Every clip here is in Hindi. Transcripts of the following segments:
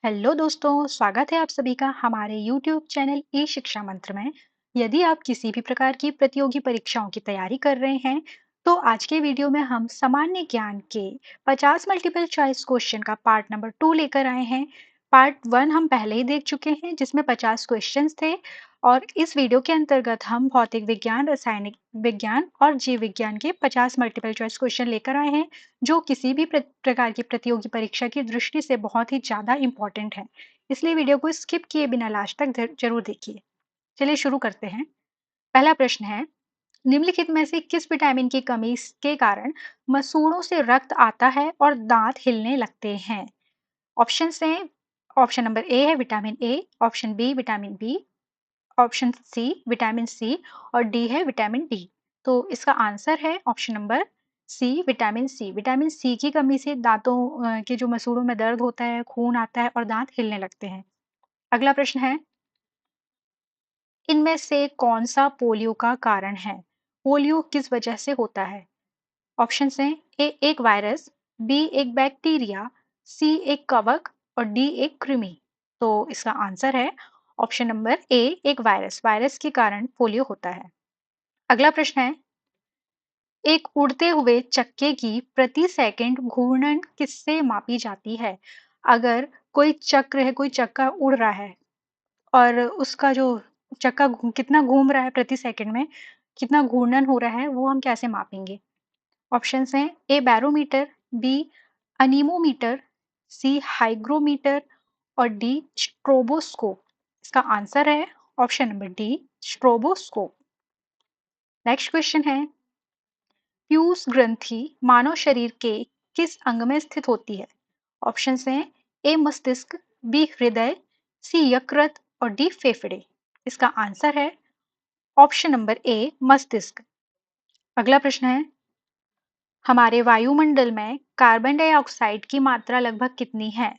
हेलो दोस्तों, स्वागत है आप सभी का हमारे YouTube चैनल ई शिक्षा मंत्र में। यदि आप किसी भी प्रकार की प्रतियोगी परीक्षाओं की तैयारी कर रहे हैं, तो आज के वीडियो में हम सामान्य ज्ञान के 50 मल्टीपल चॉइस क्वेश्चन का पार्ट नंबर 2 लेकर आए हैं। पार्ट 1 हम पहले ही देख चुके हैं जिसमें 50 क्वेश्चंस थे और इस वीडियो के अंतर्गत हम भौतिक विज्ञान, रासायनिक विज्ञान और जीव विज्ञान के 50 मल्टीपल चॉइस क्वेश्चन लेकर आए हैं जो किसी भी प्रकार की प्रतियोगी परीक्षा की दृष्टि से बहुत ही ज़्यादा इम्पोर्टेंट है। इसलिए वीडियो को स्किप किए बिना लास्ट तक जरूर देखिए। चलिए शुरू करते हैं। पहला प्रश्न है, निम्नलिखित में से किस विटामिन की कमी के कारण मसूड़ों से रक्त आता है और दांत हिलने लगते हैं? ऑप्शन से ऑप्शन नंबर ए है vitamin A, option B vitamin B, option C vitamin C और डी है विटामिन डी। तो इसका आंसर है option number C vitamin C. Vitamin C की कमी से दांतों के जो मसूड़ों में दर्द होता है, खून आता है और दांत हिलने लगते हैं। अगला प्रश्न है, इनमें से कौन सा पोलियो का कारण है? पोलियो किस वजह से होता है? ऑप्शन है ए एक वायरस, बी एक बैक्टीरिया, सी एक कवक और डी एक कृमि। तो इसका आंसर है ऑप्शन नंबर ए एक वायरस। वायरस के कारण पोलियो होता है। अगला प्रश्न है, एक उड़ते हुए चक्के की प्रति सेकंड घूर्णन किससे मापी जाती है? अगर कोई चक्र है, कोई चक्का उड़ रहा है और उसका जो चक्का कितना घूम रहा है प्रति सेकंड में, कितना घूर्णन हो रहा है, वो हम कैसे मापेंगे? ऑप्शंस हैं ए बैरोमीटर, बी अनीमोमीटर, सी हाइग्रोमीटर और डी स्ट्रोबोस्कोप। इसका आंसर है option number D stroboscope. Next question है, प्यूस ग्रंथि मानव शरीर के किस अंग में स्थित होती है? ऑप्शन हैं ए मस्तिष्क, बी हृदय, सी यकृत और डी फेफड़े। इसका आंसर है ऑप्शन नंबर ए मस्तिष्क। अगला प्रश्न है, हमारे वायुमंडल में कार्बन डाइऑक्साइड की मात्रा लगभग कितनी है?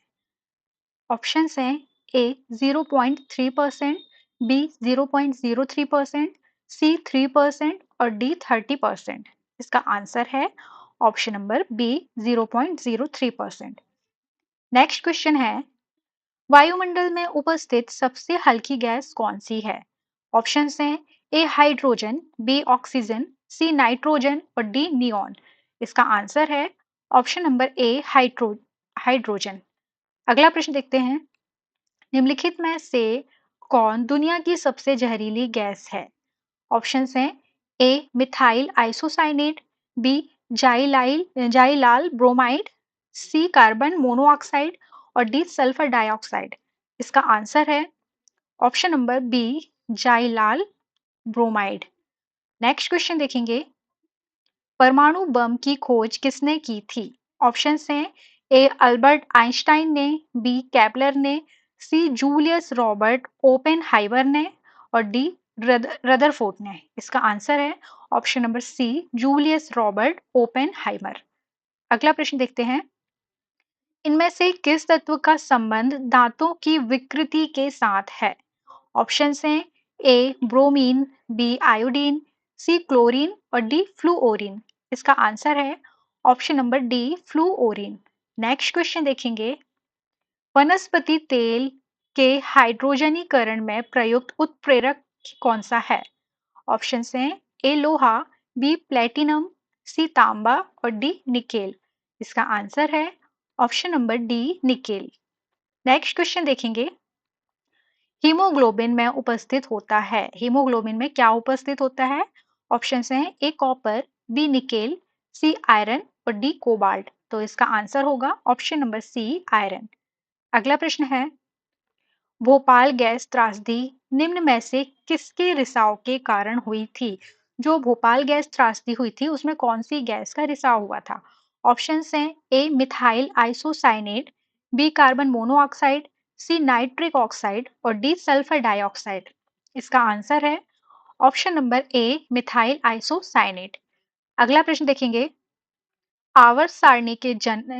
ऑप्शन हैं ए 0.3%, बी 0.03%, सी 3% और डी 30%। इसका आंसर है option number B 0.03%। Next question है, वायुमंडल में उपस्थित सबसे हल्की गैस कौन सी है? ऑप्शन हैं A hydrogen, B oxygen, C nitrogen और डी नियॉन। इसका आंसर है ऑप्शन नंबर ए हाइड्रोजन। अगला प्रश्न देखते हैं, निम्नलिखित में से कौन दुनिया की सबसे जहरीली गैस है? ऑप्शन हैं A methyl isocyanate, B xylyl bromide, C carbon monoxide और डी सल्फर डाइऑक्साइड। इसका आंसर है option number B xylyl bromide. Next question देखेंगे, परमाणु बम की खोज किसने की थी? ऑप्शन हैं ए अल्बर्ट आइंस्टाइन ने, बी केपलर ने, सी जूलियस रॉबर्ट ओपेनहाइमर ने और डी रदरफोर्ड ने। इसका आंसर है option number C Julius Robert Oppenheimer. अगला प्रश्न देखते हैं, इनमें से किस तत्व का संबंध दांतों की विकृति के साथ है? ऑप्शन हैं A bromine, B iodine, C chlorine और डी फ्लूओरीन। इसका आंसर है option number D fluorine. Next question देखेंगे, वनस्पति तेल के हाइड्रोजनीकरण में प्रयुक्त उत्प्रेरक कौन सा है? ऑप्शन हैं ए लोहा, बी प्लेटिनम, सी तांबा और डी निकेल। इसका आंसर है option number D nickel. Next question देखेंगे, हीमोग्लोबिन में उपस्थित होता है। हीमोग्लोबिन में क्या उपस्थित होता है? ऑप्शन हैं A copper, B nickel, C iron और डी कोबाल्ट। तो इसका आंसर होगा ऑप्शन नंबर सी आयरन। अगला प्रश्न है, भोपाल गैस त्रासदी निम्न में से किसके रिसाव के कारण हुई थी? जो भोपाल गैस त्रासदी हुई थी उसमें कौन सी गैस का रिसाव हुआ था? ऑप्शन हैं A methyl isocyanate, B carbon monoxide, C nitric oxide और डी सल्फर डाइऑक्साइड। इसका आंसर है option number A methyl isocyanate. अगला प्रश्न देखेंगे, आवर्त सारणी के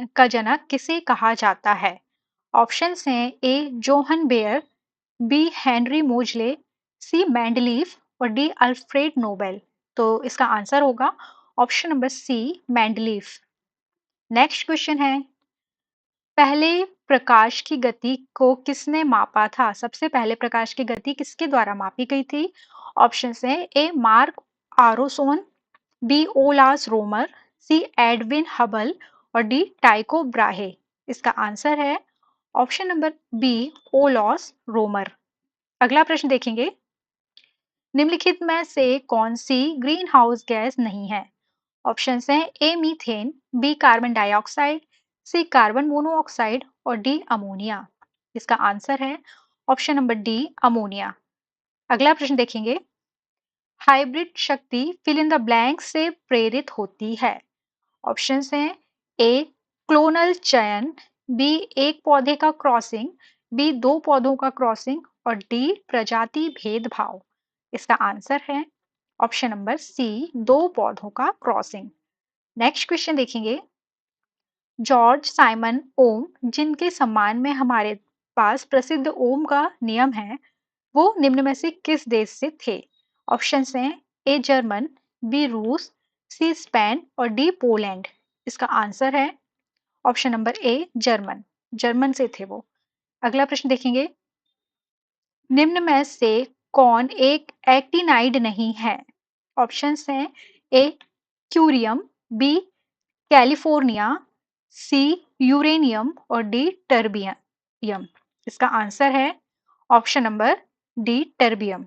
का जनक किसे कहा जाता है? ऑप्शंस हैं A Johann Bayer, B Henry Moseley, C Mendeleev और डी अल्फ्रेड नोबेल। तो इसका आंसर होगा option number C Mendeleev. Next question है, पहले प्रकाश की गति को किसने मापा था? सबसे पहले प्रकाश की गति किसके द्वारा मापी गई थी? ऑप्शन है ए मार्क आरोसोन, बी ओलास रोमर, सी एडविन हबल और डी टाइको ब्राहे। इसका आंसर है ऑप्शन नंबर बी ओलॉस रोमर। अगला प्रश्न देखेंगे, निम्नलिखित में से कौन सी ग्रीन हाउस गैस नहीं है? ऑप्शन है A methane, B carbon dioxide, C carbon monoxide और डी अमोनिया। इसका आंसर है ऑप्शन नंबर डी अमोनिया। अगला प्रश्न देखेंगे, हाइब्रिड शक्ति फिल इन द ब्लैंक से प्रेरित होती है। ऑप्शन हैं ए क्लोनल चयन, बी एक पौधे का क्रॉसिंग, बी दो पौधों का क्रॉसिंग और डी प्रजाति भेदभाव। इसका आंसर है ऑप्शन नंबर सी दो पौधों का क्रॉसिंग। नेक्स्ट क्वेश्चन देखेंगे, जॉर्ज साइमन ओम जिनके सम्मान में हमारे पास प्रसिद्ध ओम का नियम है, वो निम्न में से किस देश से थे? ऑप्शन हैं ए जर्मन, बी रूस, सी स्पेन और डी पोलैंड। इसका आंसर है option number a German. German से थे वो। अगला प्रश्न देखेंगे, निम्न में से कौन एक एक्टिनाइड नहीं है? ऑप्शंस हैं ए क्यूरियम, बी कैलिफोर्निया, सी यूरेनियम और डी टर्बियम। इसका आंसर है ऑप्शन नंबर डी टर्बियम।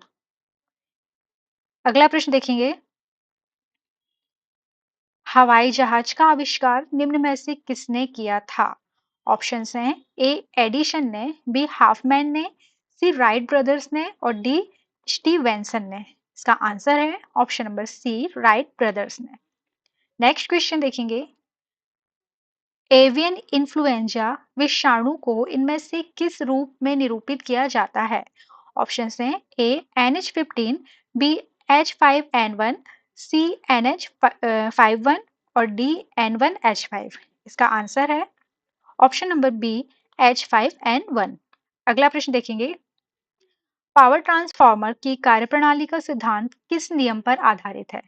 अगला प्रश्न देखेंगे, हवाई जहाज का आविष्कार निम्न में से किसने किया था? ऑप्शन हैं ए एडिशन ने, बी हाफमैन ने, सी राइट ब्रदर्स ने और डी स्टीवेंसन ने। इसका आंसर है option number C Wright brothers ने। नेक्स्ट क्वेश्चन देखेंगे, एवियन इन्फ्लुएंजा विषाणु को इनमें से किस रूप में निरूपित किया जाता है? ऑप्शन हैं ए NH15, बी H5N1, सी NH51 और डी N1H5। इसका आंसर है ऑप्शन नंबर बी H5N1। अगला प्रश्न देखेंगे, पावर ट्रांसफॉर्मर की कार्यप्रणाली का सिद्धांत किस नियम पर आधारित है?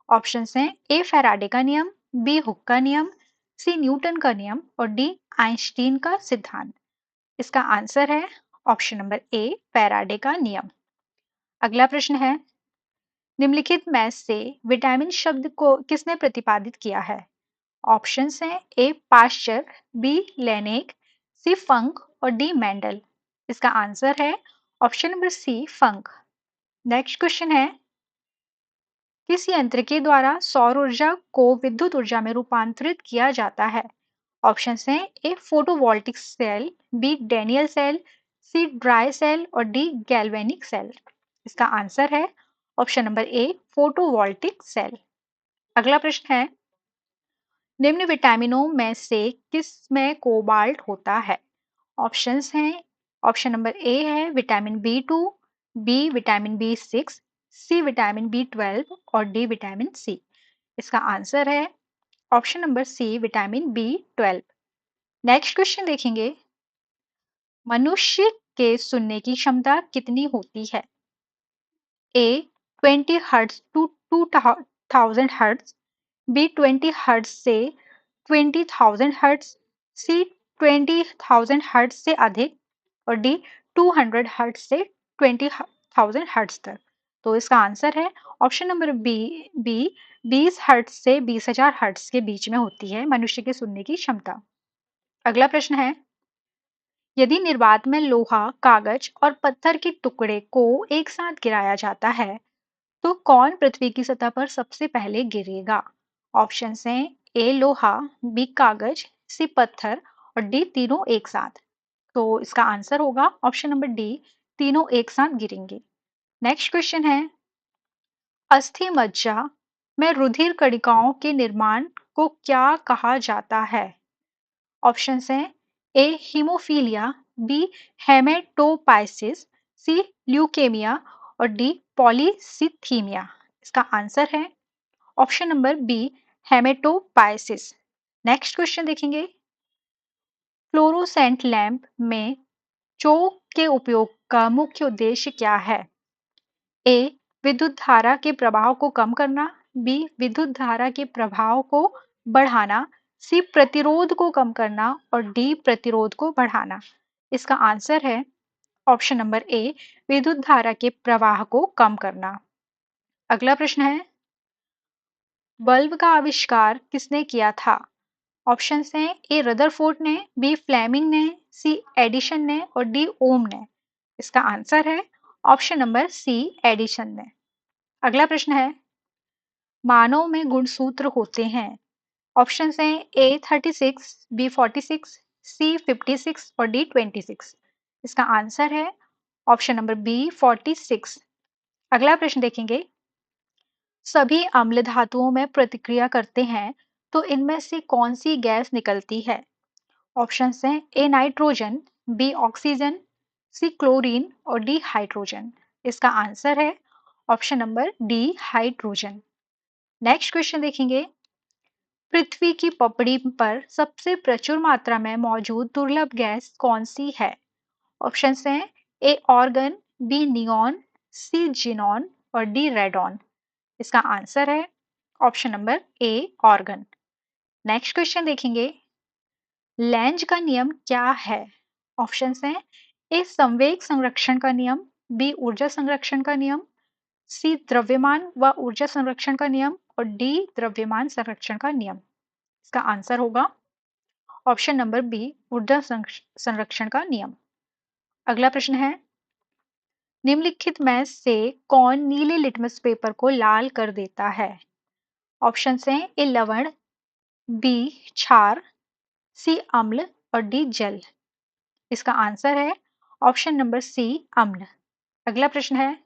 ऑप्शन हैं ए फैराडे का नियम, बी हुक का नियम, सी न्यूटन का नियम और डी आइंस्टीन का सिद्धांत। इसका आंसर है ऑप्शन नंबर ए फैराडे का नियम। अगला प्रश्न है, निम्नलिखित में से विटामिन शब्द को किसने प्रतिपादित किया है? ऑप्शंस हैं ए पाश्चर, बी लेनेक, सी फंक और डी मेंडल। इसका आंसर है ऑप्शन नंबर सी फंक। नेक्स्ट क्वेश्चन है, किस यंत्र के द्वारा सौर ऊर्जा को विद्युत ऊर्जा में रूपांतरित किया जाता है? ऑप्शन हैं A photovoltaic cell, B Daniell cell, C dry cell और डी गैल्वेनिक सेल। इसका आंसर है option number A photovoltaic cell. अगला प्रश्न है, निम्न विटामिनों में से किस में कोबाल्ट होता है? ऑप्शंस हैं, ऑप्शन नंबर ए है vitamin B2, B vitamin B6, C vitamin B12 और डी विटामिन सी। इसका आंसर है option number C vitamin B12। Next question देखेंगे, मनुष्य के सुनने की क्षमता कितनी होती है? A 20 hertz to 2000 hertz, B 20 hertz से 20,000 हर्ट्ज, सी 20,000 हर्ट्ज से अधिक और डी 200 हर्ट्ज से 20,000 हर्ट्ज तक। तो इसका आंसर है option number B B 20 hertz से 20,000 हर्ट्ज के बीच में होती है मनुष्य के सुनने की क्षमता। अगला प्रश्न है, यदि निर्वात में लोहा, कागज और पत्थर के टुकड़े को एक साथ गिराया जाता है तो कौन पृथ्वी की सतह पर सबसे पहले गिरेगा? ऑप्शन हैं ए लोहा, बी कागज, सी पत्थर और डी तीनों एक साथ। तो इसका आंसर होगा ऑप्शन नंबर डी तीनों एक साथ गिरेंगे। नेक्स्ट क्वेश्चन है, अस्थि मज्जा में रुधिर कणिकाओं के निर्माण को क्या कहा जाता है? ऑप्शन हैं A haemophilia, B haematopoiesis, C leukaemia और डी पॉलीसिथीमिया। इसका आंसर है option number B haematopoiesis. Next question देखेंगे, फ्लोरोसेंट लैंप में चोक के उपयोग का मुख्य उद्देश्य क्या है? ए विद्युत धारा के प्रभाव को कम करना, बी विद्युत धारा के प्रभाव को बढ़ाना, सी प्रतिरोध को कम करना और डी प्रतिरोध को बढ़ाना। इसका आंसर है ऑप्शन नंबर ए, विद्युत धारा के प्रवाह को कम करना। अगला प्रश्न है, बल्ब का आविष्कार किसने किया था? ऑप्शन हैं ए रदरफोर्ड ने, बी फ्लेमिंग ने, सी एडिशन ने और डी ओम ने। इसका आंसर है ऑप्शन नंबर सी, एडिशन ने। अगला प्रश्न है, मानव में गुणसूत्र होते हैं। ऑप्शन हैं ए 36, बी 46, सी 56 और डी 26। इसका आंसर है ऑप्शन नंबर बी 46। अगला प्रश्न देखेंगे, सभी अम्ल धातुओं में प्रतिक्रिया करते हैं तो इनमें से कौन सी गैस निकलती है? ऑप्शन हैं A nitrogen, B oxygen, C chlorine और डी हाइड्रोजन। इसका आंसर है option number D, hydrogen. Next question देखेंगे, पृथ्वी की पपड़ी पर सबसे प्रचुर मात्रा में मौजूद दुर्लभ गैस कौन सी है? ऑप्शन हैं ए ऑर्गन, बी नियॉन, सी जिनॉन और डी रेडॉन। इसका आंसर है ऑप्शन नंबर ए, ऑर्गन। नेक्स्ट क्वेश्चन देखेंगे, लैंज का नियम क्या है? ऑप्शन हैं ए संवेग संरक्षण का नियम, बी ऊर्जा संरक्षण का नियम, सी द्रव्यमान व ऊर्जा संरक्षण का नियम और डी द्रव्यमान संरक्षण का नियम। इसका आंसर होगा ऑप्शन नंबर बी, ऊर्जा संरक्षण का नियम। अगला प्रश्न है, निम्नलिखित में से कौन नीले लिटमस पेपर को लाल कर देता है? ऑप्शन हैं ए लवण, बी क्षार, सी अम्ल और डी जल। इसका आंसर है ऑप्शन नंबर सी, अम्ल। अगला प्रश्न है,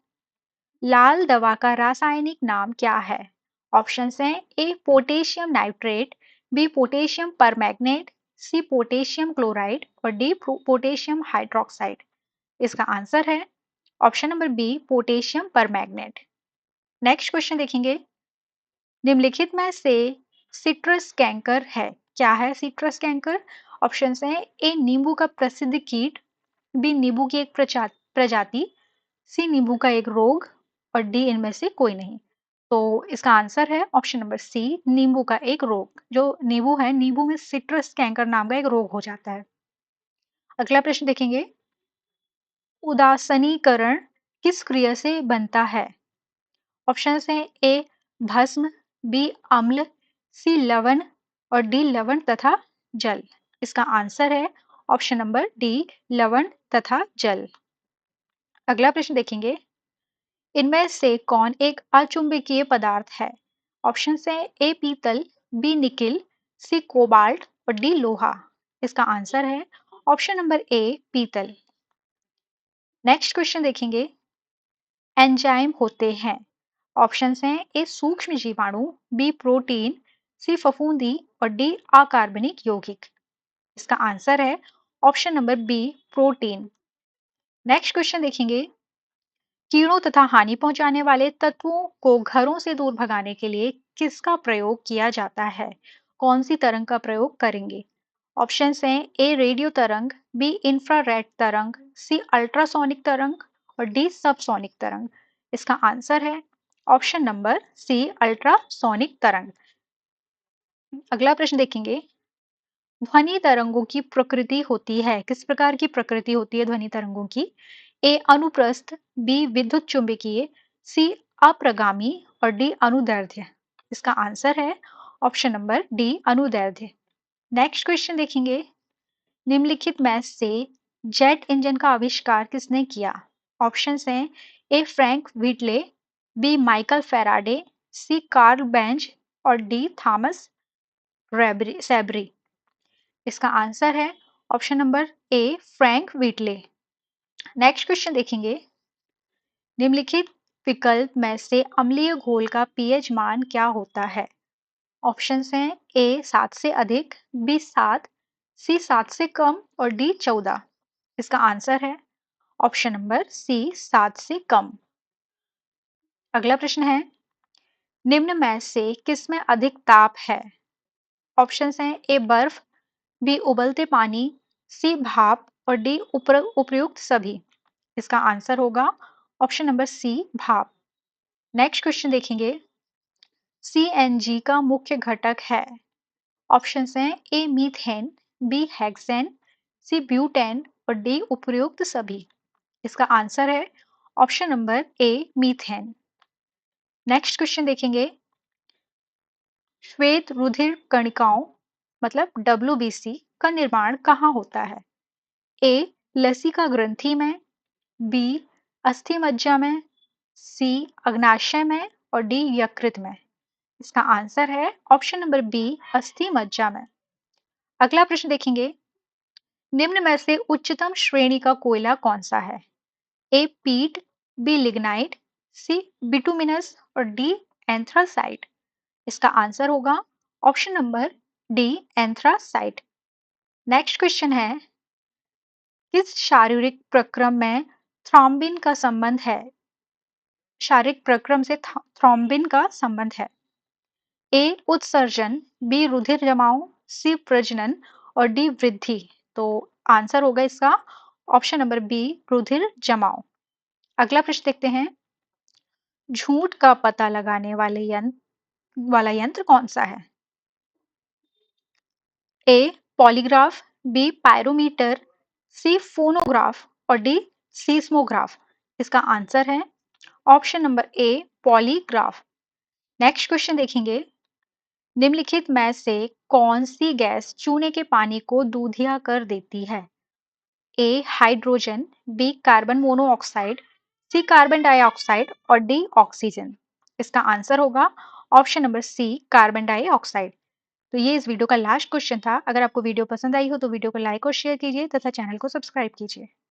लाल दवा का रासायनिक नाम क्या है? ऑप्शन हैं A potassium nitrate, B potassium permanganate, C potassium chloride और डी पोटेशियम हाइड्रोक्साइड। इसका आंसर है option number B, potassium permanganate. Next question देखेंगे, निम्नलिखित में से सिट्रस कैंकर है, क्या है सिट्रस कैंकर? ऑप्शन हैं ए नींबू का प्रसिद्ध कीट, बी नींबू की एक प्रजाति, सी नींबू का एक रोग और डी इनमें से कोई नहीं। तो इसका आंसर है ऑप्शन नंबर सी, नींबू का एक रोग। जो नींबू है, नींबू में सिट्रस कैंकर नाम का एक रोग हो जाता है। अगला प्रश्न देखेंगे, उदासीनीकरण किस क्रिया से बनता है? ऑप्शन हैं ए भस्म, बी अम्ल, सी लवण और डी लवण तथा जल। इसका आंसर है ऑप्शन नंबर डी, लवण तथा जल। अगला प्रश्न देखेंगे, इनमें से कौन एक अचुंबकीय पदार्थ है? ऑप्शन हैं ए पीतल, बी निकिल, सी कोबाल्ट और डी लोहा। इसका आंसर है ऑप्शन नंबर ए, पीतल। नेक्स्ट क्वेश्चन देखेंगे, एंजाइम होते हैं। ऑप्शन हैं ए सूक्ष्म जीवाणु, बी प्रोटीन, सी फफूंदी और डी अकार्बनिक यौगिक। इसका आंसर है option number B, protein. Next question देखेंगे, कीड़ों तथा हानि पहुंचाने वाले तत्वों को घरों से दूर भगाने के लिए किसका प्रयोग किया जाता है? कौन सी तरंग का प्रयोग करेंगे? ऑप्शन हैं ए रेडियो तरंग, बी इंफ्रारेड तरंग, सी अल्ट्रासोनिक तरंग और डी सबसोनिक तरंग। इसका आंसर है ऑप्शन नंबर सी, अल्ट्रासोनिक तरंग। अगला प्रश्न देखेंगे, ध्वनि तरंगों की प्रकृति होती है, किस प्रकार की प्रकृति होती है ध्वनि तरंगों की? ए अनुप्रस्थ, बी विद्युत चुंबकीय, सी अप्रगामी और डी अनुदैर्ध्य। इसका आंसर है ऑप्शन नंबर डी, अनुदैर्ध्य। नेक्स्ट क्वेश्चन देखेंगे, निम्नलिखित में से जेट इंजन का आविष्कार किसने किया? ऑप्शन हैं A Frank Whittle, B Michael Faraday, C Karl Benz और डी थॉमस सैबरी। इसका आंसर है option number A, Frank Whittle. Next question देखेंगे, निम्नलिखित विकल्प में से अम्लीय घोल का पीएच मान क्या होता है? ऑप्शन हैं ए 7 से अधिक, बी 7, सी 7 से कम और डी 14। इसका आंसर है ऑप्शन नंबर सी, 7 से कम। अगला प्रश्न है, निम्न में से किसमें अधिक ताप है? ऑप्शन हैं ए बर्फ, बी उबलते पानी, सी भाप और डी उपयुक्त सभी। इसका आंसर होगा ऑप्शन नंबर सी, भाप। नेक्स्ट क्वेश्चन देखेंगे, सीएनजी का मुख्य घटक है। ऑप्शन हैं A methane, B hexane, C butane और डी उपयुक्त सभी। इसका आंसर है option number A methane. Next question देखेंगे, श्वेत रुधिर कणिकाओं मतलब WBC का निर्माण कहाँ होता है? ए लसिका ग्रंथि में, बी अस्थि मज्जा में, सी अग्नाशय में और डी यकृत में। इसका आंसर है ऑप्शन नंबर बी अस्थि मज्जा में। अगला प्रश्न देखेंगे, निम्न में से उच्चतम श्रेणी का कोयला कौन सा है? ए पीट, बी लिग्नाइट, सी बिटुमिनस और डी एंथ्रासाइट। इसका आंसर होगा option number D anthracite. Next question है, किस शारीरिक प्रक्रम में थ्रोम्बिन का संबंध है? शारीरिक प्रक्रम से थ्रोम्बिन का संबंध है। ए उत्सर्जन, बी रुधिर जमाव, सी प्रजनन और डी वृद्धि। तो आंसर होगा इसका ऑप्शन नंबर बी रुधिर जमाव। अगला प्रश्न देखते हैं, झूठ का पता लगाने वाला यंत्र कौन सा है? ए पॉलीग्राफ, बी पायरोमीटर, सी फोनोग्राफ और डी सीस्मोग्राफ। इसका आंसर है ऑप्शन नंबर ए पॉलीग्राफ। नेक्स्ट क्वेश्चन देखेंगे, निम्नलिखित में से कौन सी गैस चूने के पानी को दूधिया कर देती है? A hydrogen, B carbon monoxide, C carbon dioxide और डी ऑक्सीजन। इसका आंसर होगा option number C carbon dioxide. तो ये इस वीडियो का लास्ट क्वेश्चन था। अगर आपको वीडियो पसंद आई हो तो वीडियो को लाइक और शेयर कीजिए तथा चैनल को सब्सक्राइब कीजिए।